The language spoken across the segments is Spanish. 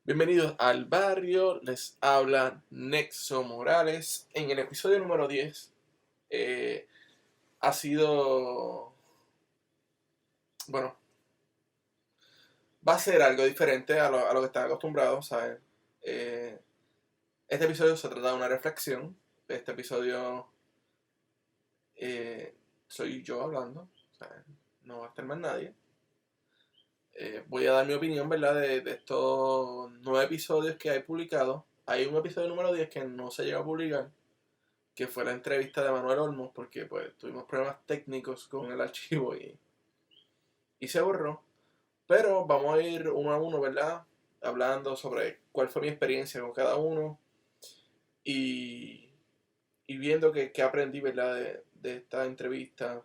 Bienvenidos al barrio, les habla Nexo Morales. En el episodio número 10 eh, ha sido, bueno, va a ser algo diferente a lo que están acostumbrados, ¿saben? Eh, este episodio se trata de una reflexión. Este episodio soy yo hablando, ¿saben? No va a estar más nadie. Voy a dar mi opinión, ¿verdad? De estos 9 episodios que hay publicados. Hay un episodio número 10 que no se llegó a publicar, que fue la entrevista de Manuel Olmos, porque pues tuvimos problemas técnicos con el archivo y se borró. Pero vamos a ir uno a uno, ¿verdad? Hablando sobre cuál fue mi experiencia con cada uno y, y viendo que aprendí, ¿verdad? De esta entrevista,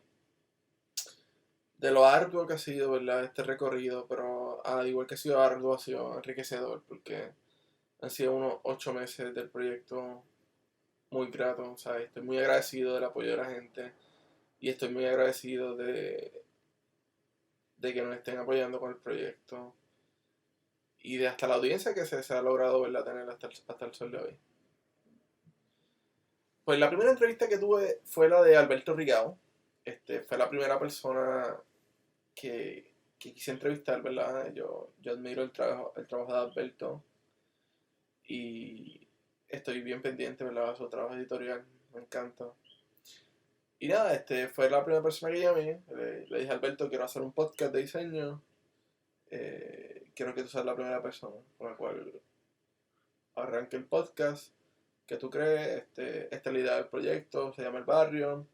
de lo arduo que ha sido, ¿verdad? Este recorrido, pero al igual que ha sido arduo, ha sido enriquecedor, porque han sido unos 8 meses del proyecto muy grato, ¿sabes? Estoy muy agradecido del apoyo de la gente y estoy muy agradecido de que nos estén apoyando con el proyecto y de hasta la audiencia que se ha logrado, ¿verdad? Tener hasta el sol de hoy. Pues la primera entrevista que tuve fue la de Alberto Rigao. Fue la primera persona que quise entrevistar, ¿verdad? Yo admiro el trabajo de Alberto y estoy bien pendiente, ¿verdad? De su trabajo editorial, me encanta. Y nada, fue la primera persona que llamé. Le dije a Alberto, quiero hacer un podcast de diseño. Quiero que tú seas la primera persona con la cual arranque el podcast. Que tú crees, esta es la idea del proyecto, se llama El Barrio.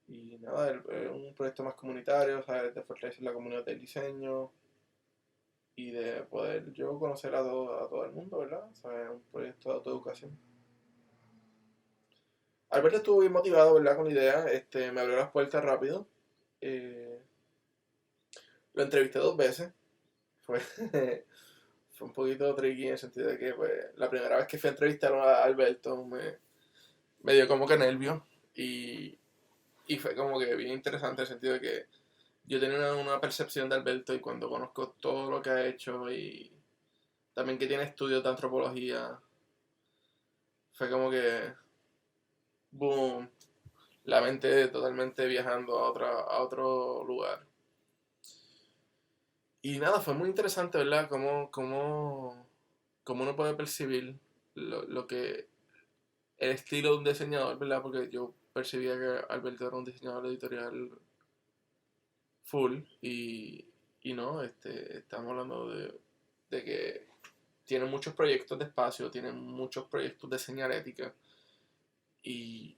Y nada, es un proyecto más comunitario, ¿sabes? De fortalecer la comunidad del diseño y de poder yo conocer a todo el mundo, ¿verdad? ¿Sabes? Un proyecto de autoeducación. Alberto estuvo bien motivado, ¿verdad? Con la idea, me abrió las puertas rápido. Eh, lo entrevisté 2 veces. Fue, fue un poquito tricky en el sentido de que pues, la primera vez que fui a entrevistar a Alberto me dio como que nervio y, y fue como que bien interesante en el sentido de que yo tenía una percepción de Alberto y cuando conozco todo lo que ha hecho y también que tiene estudios de antropología, fue como que, boom, la mente totalmente viajando a otro lugar. Y nada, fue muy interesante, ¿verdad? Cómo uno puede percibir lo que el estilo de un diseñador, ¿verdad? Porque yo percibía que Alberto era un diseñador editorial full y no, estamos hablando de que tiene muchos proyectos de espacio, tiene muchos proyectos de señalética y,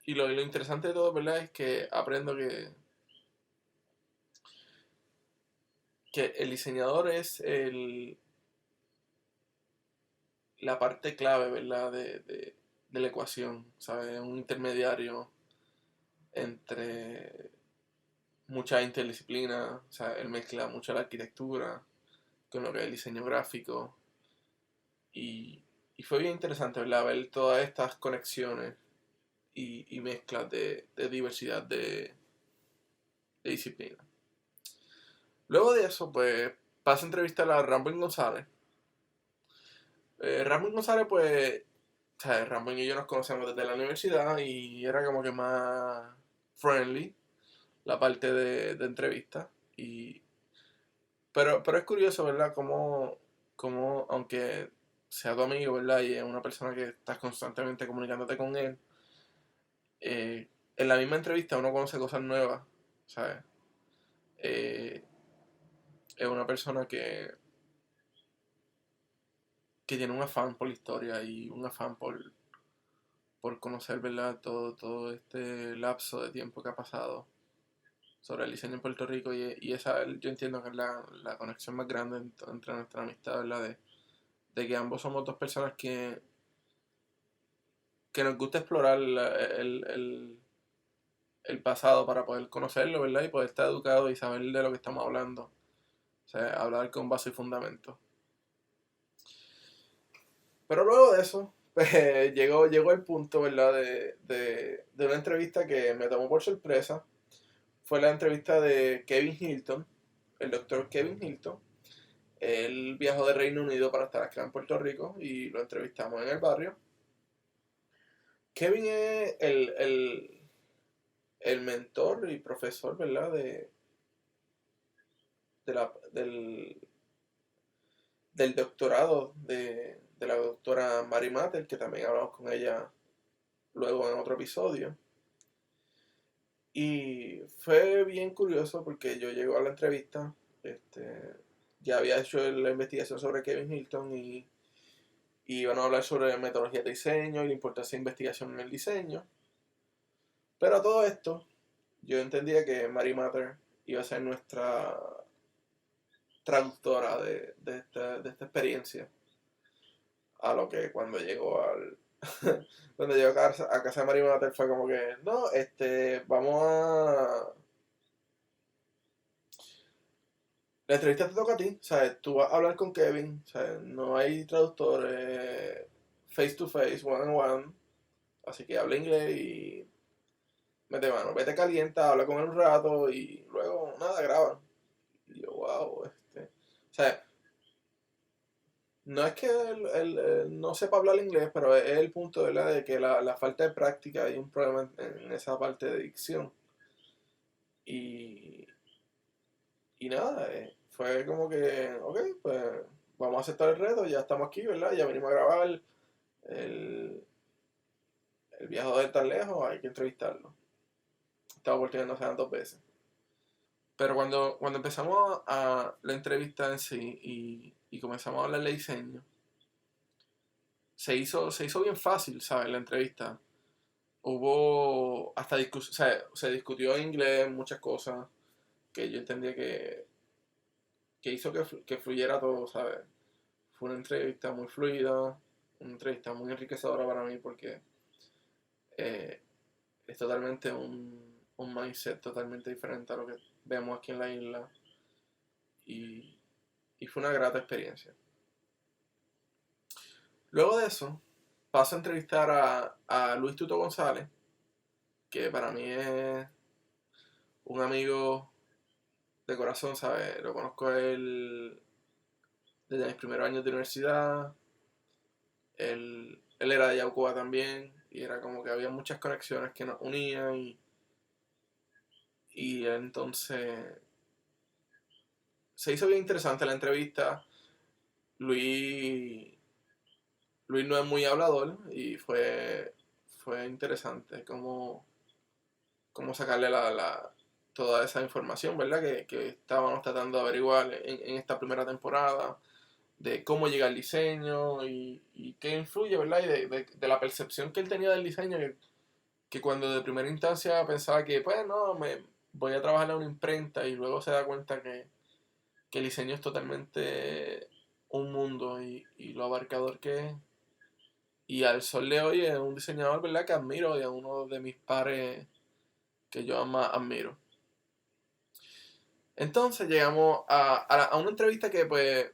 y lo interesante de todo, ¿verdad? Es que aprendo que el diseñador es la parte clave, ¿verdad? De la ecuación, ¿sabes? Un intermediario entre mucha interdisciplina, o sea, él mezcla mucho la arquitectura con lo que es el diseño gráfico y, y fue bien interesante, ¿verdad? Ver todas estas conexiones y mezclas de diversidad de disciplina. Luego de eso, pues, paso a entrevistar a Ramón González. Ramón González, pues, o sea, Ramón y yo nos conocemos desde la universidad y era como que más friendly la parte de entrevista. Pero es curioso, ¿verdad? Como aunque sea tu amigo, ¿verdad? Y es una persona que estás constantemente comunicándote con él, en la misma entrevista uno conoce cosas nuevas, ¿sabes? Eh, es una persona que tiene un afán por la historia y un afán por conocer, ¿verdad? Todo este lapso de tiempo que ha pasado sobre el diseño en Puerto Rico y esa yo entiendo que es la conexión más grande entre nuestra amistad, ¿verdad? De que ambos somos dos personas que nos gusta explorar el pasado para poder conocerlo, ¿verdad? Y poder estar educado y saber de lo que estamos hablando. O sea, hablar con base y fundamento. Pero luego de eso, pues, llegó el punto, ¿verdad? De una entrevista que me tomó por sorpresa. Fue la entrevista de Kevin Hilton, el doctor Kevin Hilton. Él viajó de Reino Unido para estar acá en Puerto Rico y lo entrevistamos en el barrio. Kevin es el mentor y profesor, ¿verdad? Del doctorado de la doctora Mary Matter, que también hablamos con ella luego en otro episodio. Y fue bien curioso porque yo llego a la entrevista, ya había hecho la investigación sobre Kevin Hilton y iban a hablar sobre metodología de diseño y la importancia de investigación en el diseño. Pero a todo esto, yo entendía que Mary Matter iba a ser nuestra traductora de esta experiencia. A lo que cuando llegó cuando llegó a casa de Mary Matter fue como que, no, vamos a... La entrevista te toca a ti, ¿sabes? Tú vas a hablar con Kevin, ¿sabes? No hay traductores face to face, one on one. Así que habla inglés y mete mano, vete calienta, habla con él un rato y luego, nada, graba. Y yo, wow, O sea, no es que él no sepa hablar inglés, pero es el punto, ¿verdad? De que la falta de práctica hay un problema en esa parte de dicción. Y, y nada, fue como que, ok, pues vamos a aceptar el reto, ya estamos aquí, ¿verdad? Ya venimos a grabar el, el viaje de tan lejos, hay que entrevistarlo. Esta oportunidad no se dan 2 veces. Pero cuando empezamos a la entrevista en sí y comenzamos a hablar de diseño, se hizo bien fácil, ¿sabes? La entrevista. Hubo hasta discusión, o sea, se discutió en inglés muchas cosas que yo entendía que hizo que fluyera todo, ¿sabes? Fue una entrevista muy fluida, una entrevista muy enriquecedora para mí porque eh, es totalmente un mindset totalmente diferente a lo que vemos aquí en la isla y, y fue una grata experiencia. Luego de eso, paso a entrevistar a Luis Tuto González, que para mí es un amigo de corazón, ¿sabes? Lo conozco a él desde mis primeros años de universidad. Él era de Yabucoa también, y era como que había muchas conexiones que nos unían, y entonces se hizo bien interesante la entrevista. Luis, Luis no es muy hablador y fue interesante cómo sacarle toda esa información, ¿verdad? Que estábamos tratando de averiguar en esta primera temporada, de cómo llega el diseño y qué influye, ¿verdad? Y de la percepción que él tenía del diseño, que cuando de primera instancia pensaba que, pues, no, voy a trabajar en una imprenta y luego se da cuenta que el diseño es totalmente un mundo y lo abarcador que es. Y al sol de hoy es un diseñador, ¿verdad? Que admiro y es uno de mis pares que yo más admiro. Entonces llegamos a una entrevista que pues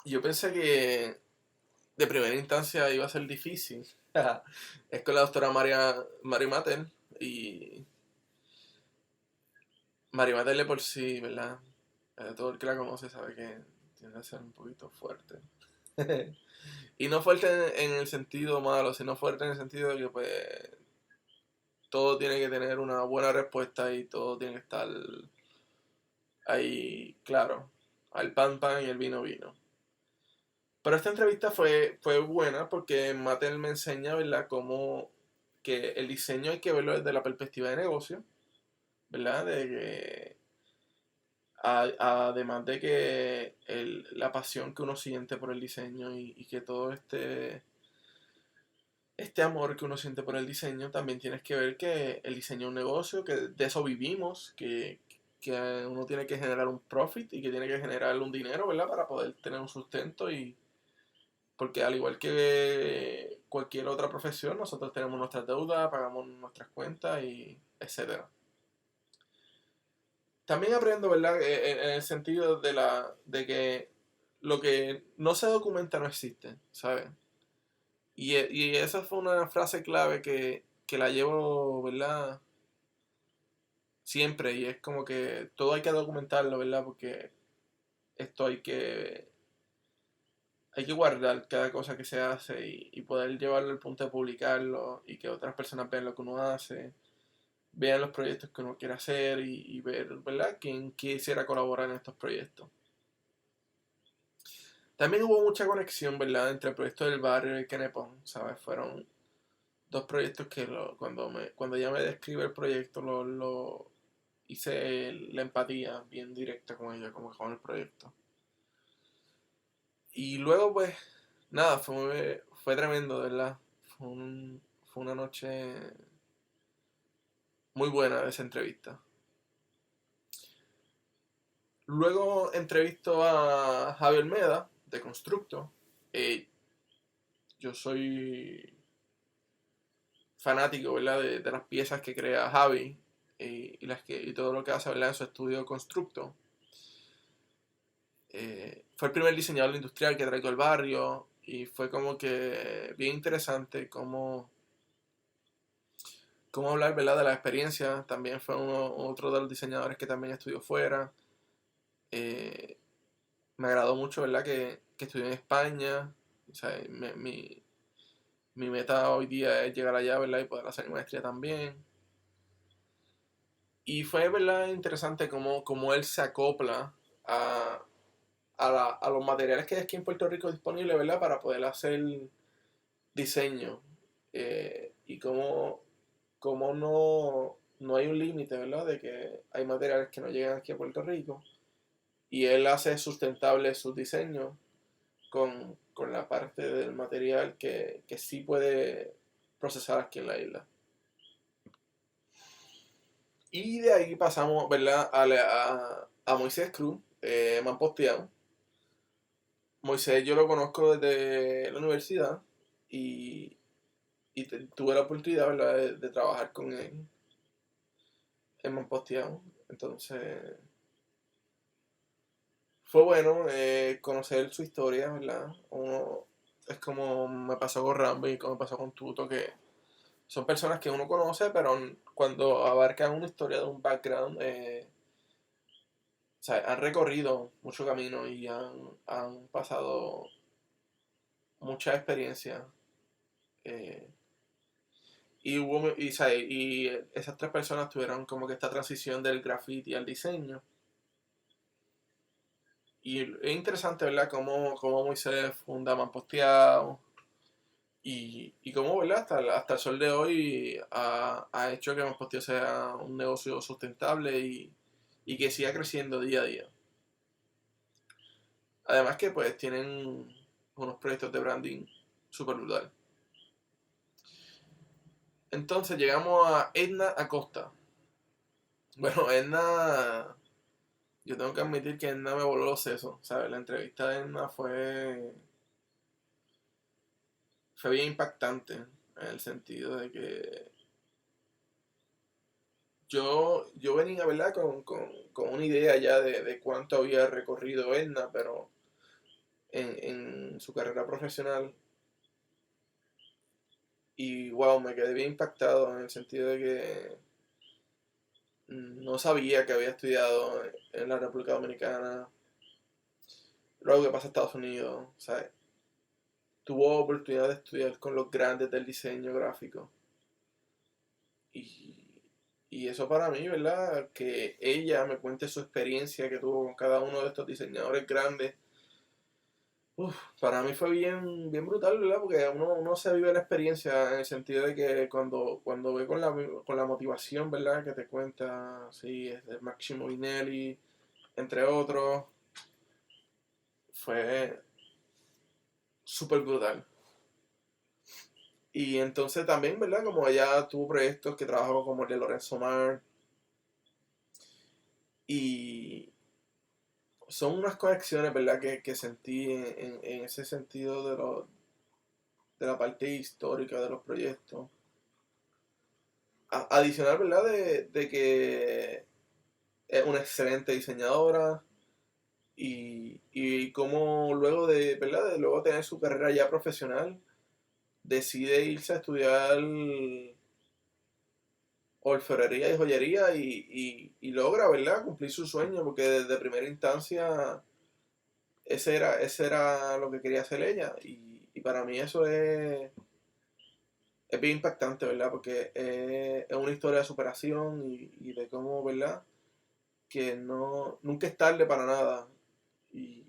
yo pensé que de primera instancia iba a ser difícil. Es con la doctora Mary Matter y Mary Matter de por sí, ¿verdad? Todo el que la conoce sabe que tiende a ser un poquito fuerte. Y no fuerte en el sentido malo, sino fuerte en el sentido de que pues todo tiene que tener una buena respuesta y todo tiene que estar ahí, claro, al pan pan y el vino vino. Pero esta entrevista fue buena porque Mattel me enseña, ¿verdad?, cómo que el diseño hay que verlo desde la perspectiva de negocio, ¿verdad? De que, además de que la pasión que uno siente por el diseño y que todo este amor que uno siente por el diseño, también tienes que ver que el diseño es un negocio, que de eso vivimos, que uno tiene que generar un profit y que tiene que generar un dinero, ¿verdad? Para poder tener un sustento y porque al igual que cualquier otra profesión, nosotros tenemos nuestras deudas, pagamos nuestras cuentas y etcétera. También aprendo, ¿verdad? En el sentido de que lo que no se documenta no existe, ¿sabes? Y esa fue una frase clave que la llevo, ¿verdad? Siempre, y es como que todo hay que documentarlo, ¿verdad? Porque esto hay que guardar cada cosa que se hace y poder llevarlo al punto de publicarlo y que otras personas vean lo que uno hace, vean los proyectos que uno quiere hacer y ver, ¿verdad?, quién quisiera colaborar en estos proyectos. También hubo mucha conexión, ¿verdad?, entre el proyecto del barrio y Kenepon, ¿sabes? Fueron dos proyectos que cuando ella me describe el proyecto, lo hice la empatía bien directa con ella, como con el proyecto. Y luego, pues, nada, fue tremendo, de verdad. Fue una noche muy buena de esa entrevista. Luego entrevisto a Javier Meda, de Constructo. Yo soy fanático, ¿verdad?, de las piezas que crea Javi y todo lo que hace, ¿verdad?, en su estudio Constructo. Fue el primer diseñador industrial que trajo al barrio y fue como que bien interesante cómo hablar, ¿verdad?, de la experiencia. También fue otro de los diseñadores que también estudió fuera. Eh, Me agradó mucho, ¿verdad?, que estudió en España. O sea, mi meta hoy día es llegar allá, ¿verdad?, y poder hacer mi maestría también. Y fue, ¿verdad?, interesante cómo él se acopla a, a los materiales que hay aquí en Puerto Rico disponibles, ¿verdad?, para poder hacer diseño. Y cómo no hay un límite, ¿verdad?, de que hay materiales que no llegan aquí a Puerto Rico. Y él hace sustentable sus diseños con la parte del material que sí puede procesar aquí en la isla. Y de ahí pasamos, ¿verdad?, a Moisés Cruz, Mamposteado. Moisés yo lo conozco desde la universidad y, tuve la oportunidad, ¿verdad?, de trabajar con él en Mamposteado. Entonces fue bueno conocer su historia, ¿verdad? Es como me pasó con Rambo y como me pasó con Tuto, que son personas que uno conoce, pero cuando abarcan una historia de un background, o sea, han recorrido mucho camino y han pasado mucha experiencia. eh, y esas tres personas tuvieron como que esta transición del graffiti al diseño. Y es interesante, ¿verdad?, cómo Moisés funda Mamposteado y cómo, ¿verdad?, hasta el sol de hoy ha hecho que Mamposteado sea un negocio sustentable y que siga creciendo día a día. Además que pues tienen unos proyectos de branding súper brutal. Entonces llegamos a Edna Acosta. Bueno, Edna, yo tengo que admitir que Edna me voló los sesos, ¿sabes? La entrevista de Edna fue bien impactante en el sentido de que yo venía, ¿verdad?, con una idea ya de cuánto había recorrido Edna, pero en su carrera profesional. Y wow, me quedé bien impactado en el sentido de que no sabía que había estudiado en la República Dominicana, luego que pasa a Estados Unidos, ¿sabes? Tuvo oportunidad de estudiar con los grandes del diseño gráfico. Y, y eso para mí, ¿verdad? Que ella me cuente su experiencia que tuvo con cada uno de estos diseñadores grandes. Para mí fue bien brutal, ¿verdad? Porque uno se vive la experiencia en el sentido de que cuando ve con la motivación, ¿verdad?, que te cuenta, sí, es de Máximo Vinelli, entre otros, fue súper brutal. Y entonces también, ¿verdad? Como ella tuvo proyectos que trabajó como el de Lorenzo Mar. Y son unas conexiones, ¿verdad?, que sentí en ese sentido de la parte histórica de los proyectos. Adicional, ¿verdad?, de que es una excelente diseñadora y como luego ¿verdad?, de luego tener su carrera ya profesional, decide irse a estudiar orfebrería y joyería y logra, ¿verdad?, cumplir su sueño porque desde primera instancia ese era lo que quería hacer ella. Y para mí eso es bien impactante, ¿verdad? Porque es una historia de superación y de cómo, ¿verdad? Que no, nunca es tarde para nada. Y,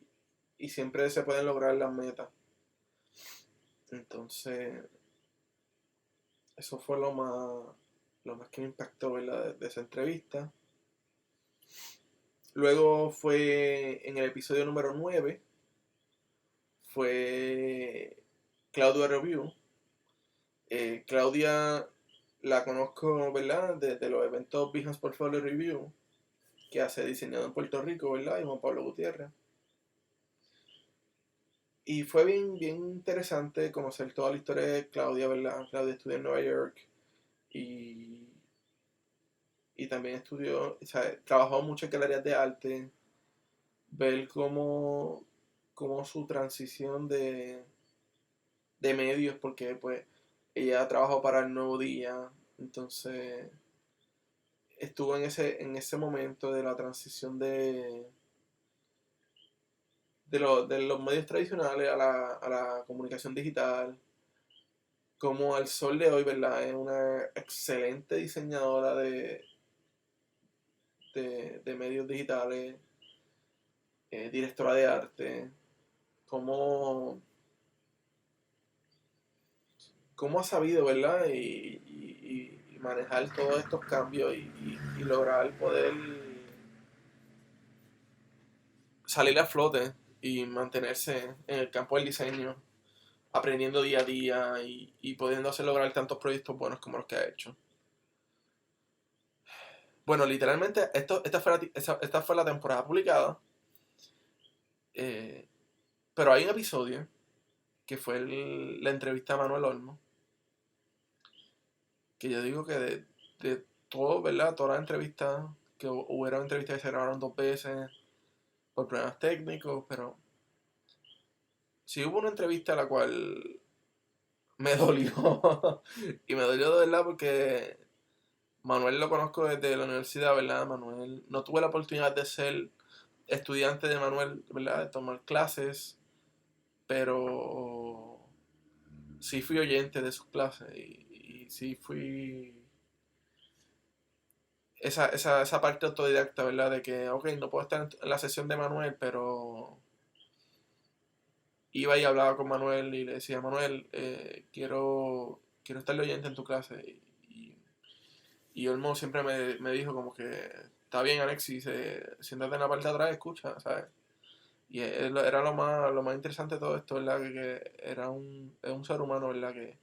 y siempre se pueden lograr las metas. Entonces, eso fue lo más que me impactó, ¿verdad? De esa entrevista. Luego fue en el episodio número 9 fue Claudia Review. Claudia la conozco, ¿verdad? Desde los eventos Business Portfolio Review, que hace diseñado en Puerto Rico, ¿verdad? Y Juan Pablo Gutiérrez. Y fue bien interesante conocer toda la historia de Claudia, ¿verdad? Claudia estudió en Nueva York y, y también estudió, o sea, trabajó mucho en galerías de arte, ver cómo su transición de medios, porque pues ella trabajó para El Nuevo Día, entonces estuvo en ese momento de la transición de los medios tradicionales a la comunicación digital, como al sol de hoy, ¿verdad? Es una excelente diseñadora de medios digitales, directora de arte, cómo, cómo ha sabido, ¿verdad? Y manejar todos estos cambios y lograr poder salir a flote y mantenerse en el campo del diseño, aprendiendo día a día y pudiendo hacer lograr tantos proyectos buenos como los que ha hecho. Bueno, literalmente, esta fue la temporada publicada, eh, pero hay un episodio que fue la entrevista a Manuel Olmo, que yo digo que de todo, ¿verdad? Todas las entrevistas, que hubieron entrevistas que se grabaron 2 veces por problemas técnicos, pero sí hubo una entrevista a la cual me dolió, y me dolió de verdad porque Manuel lo conozco desde la universidad, ¿verdad? Manuel, no tuve la oportunidad de ser estudiante de Manuel, ¿verdad? De tomar clases, pero sí fui oyente de sus clases y sí fui esa parte autodidacta, ¿verdad? De que, ok, no puedo estar en la sesión de Manuel, pero iba y hablaba con Manuel y le decía, Manuel, quiero estar de oyente en tu clase. Y Olmo siempre me dijo como que, está bien, Alexis, siéntate en la parte de atrás y escucha, ¿sabes? Y era lo más interesante de todo esto, ¿verdad? Que es un ser humano, ¿verdad? Que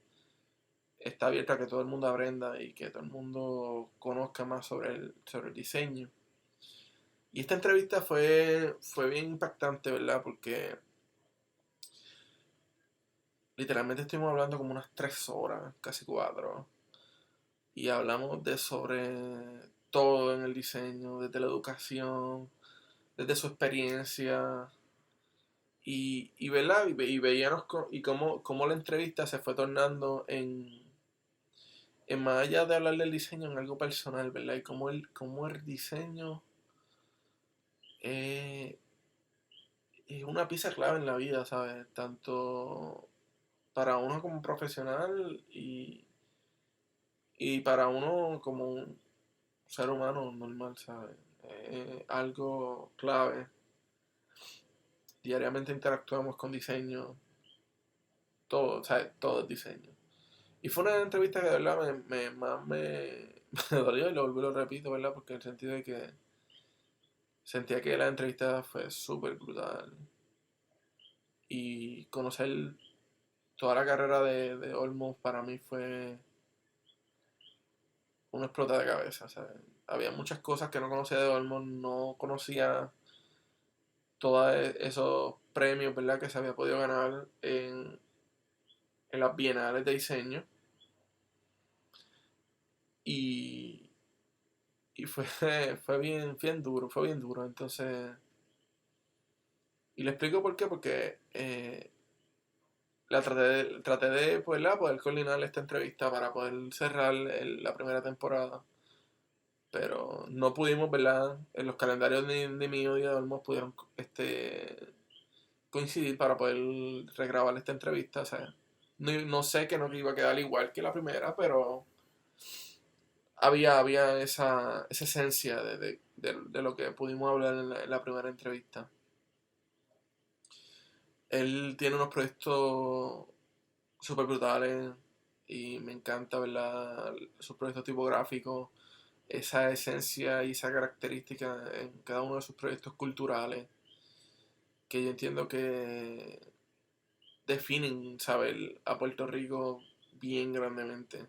está abierto a que todo el mundo aprenda y que todo el mundo conozca más sobre el diseño. Y esta entrevista fue bien impactante, ¿verdad? Porque literalmente estuvimos hablando como unas 3 horas, casi 4. Y hablamos de sobre todo en el diseño, desde la educación, desde su experiencia. ¿Verdad? Y veíamos y cómo la entrevista se fue tornando en más allá de hablar del diseño, en algo personal, ¿verdad? Y cómo el diseño eh, es una pieza clave en la vida, ¿sabes? Tanto para uno como profesional y para uno como un ser humano normal, ¿sabes? Algo clave. Diariamente interactuamos con diseño, todo, ¿sabes? Todo es diseño. Y fue una entrevista que de verdad más me dolió y lo repito, ¿verdad? Porque en el sentido de que sentía que la entrevista fue súper brutal. Y conocer toda la carrera de Olmos para mí fue una explota de cabeza, ¿sabes? Había muchas cosas que no conocía de Olmos, no conocía todos esos premios, ¿verdad? Que se había podido ganar en las bienales de diseño. Y, y fue, fue bien duro, fue bien duro. Entonces, y le explico por qué, porque traté de pues, poder coordinar esta entrevista para poder cerrar la primera temporada. Pero no pudimos, ¿verdad? En los calendarios ni mío ni de Olmos pudieron coincidir para poder regrabar esta entrevista. O sea, no sé que no iba a quedar igual que la primera, pero había esa esencia de lo que pudimos hablar en la primera entrevista. Él tiene unos proyectos súper brutales y me encanta, ¿verdad? Sus proyectos tipográficos, esa esencia y esa característica en cada uno de sus proyectos culturales que yo entiendo que definen, ¿sabes? A Puerto Rico bien grandemente.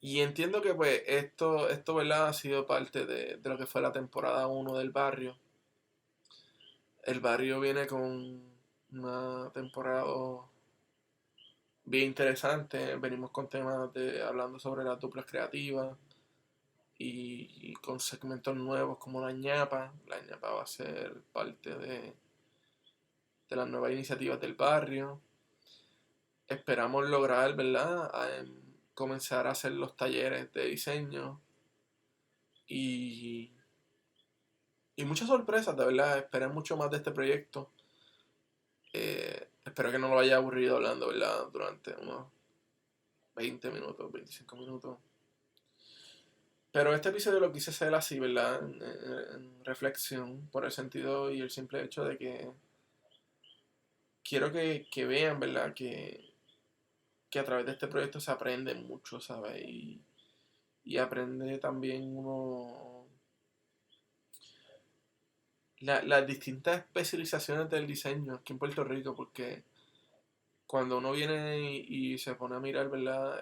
Y entiendo que pues esto ¿verdad? Ha sido parte de lo que fue la temporada 1 del barrio. El barrio viene con una temporada bien interesante. Venimos con temas hablando sobre las duplas creativas y con segmentos nuevos como la ñapa. La ñapa va a ser parte de las nuevas iniciativas del barrio. Esperamos lograr, ¿verdad? Comenzar a hacer los talleres de diseño y, y muchas sorpresas, de verdad. Esperé mucho más de este proyecto. Espero que no lo haya aburrido hablando, ¿verdad? Durante unos 20 minutos, 25 minutos. Pero este episodio lo quise hacer así, ¿verdad? En reflexión, por el sentido y el simple hecho de que quiero que vean, ¿verdad? Que a través de este proyecto se aprende mucho, ¿sabes? Y aprende también uno las distintas especializaciones del diseño aquí en Puerto Rico, porque cuando uno viene y se pone a mirar, ¿verdad?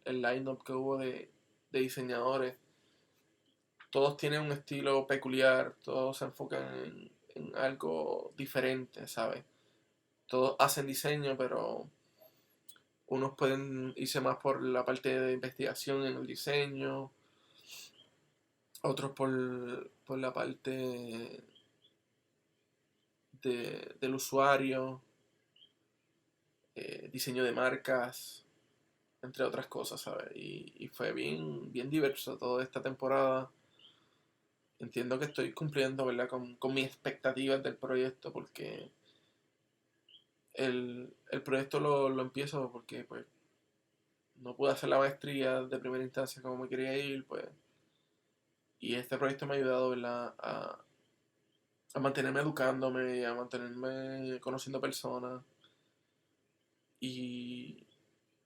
El line-up que hubo de diseñadores, todos tienen un estilo peculiar, todos se enfocan en algo diferente, ¿sabes? Todos hacen diseño, pero unos pueden irse más por la parte de investigación en el diseño, otros por la parte del usuario, diseño de marcas, entre otras cosas, ¿sabes? Y fue bien diverso toda esta temporada. Entiendo que estoy cumpliendo, ¿verdad? Con mis expectativas del proyecto, porque el proyecto lo empiezo porque pues no pude hacer la maestría de primera instancia como me quería ir, pues. Y este proyecto me ha ayudado, ¿verdad? A mantenerme educándome, a mantenerme conociendo personas. Y,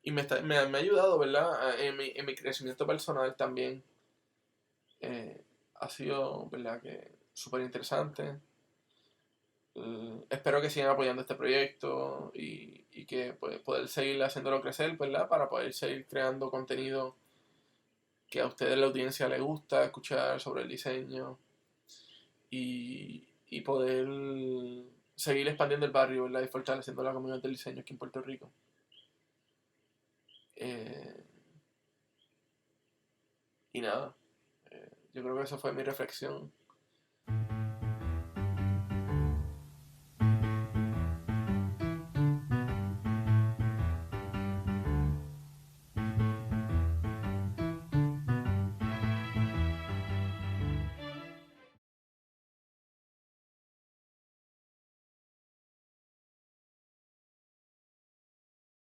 y me ha ayudado, ¿verdad? En mi crecimiento personal también. Ha sido, ¿verdad? Que súper interesante. Espero que sigan apoyando este proyecto y que pues, poder seguir haciéndolo crecer, ¿verdad? Para poder seguir creando contenido que a ustedes la audiencia les gusta escuchar sobre el diseño y poder seguir expandiendo el barrio, ¿verdad? Y fortaleciendo la comunidad del diseño aquí en Puerto Rico. Eh, y nada, yo creo que esa fue mi reflexión.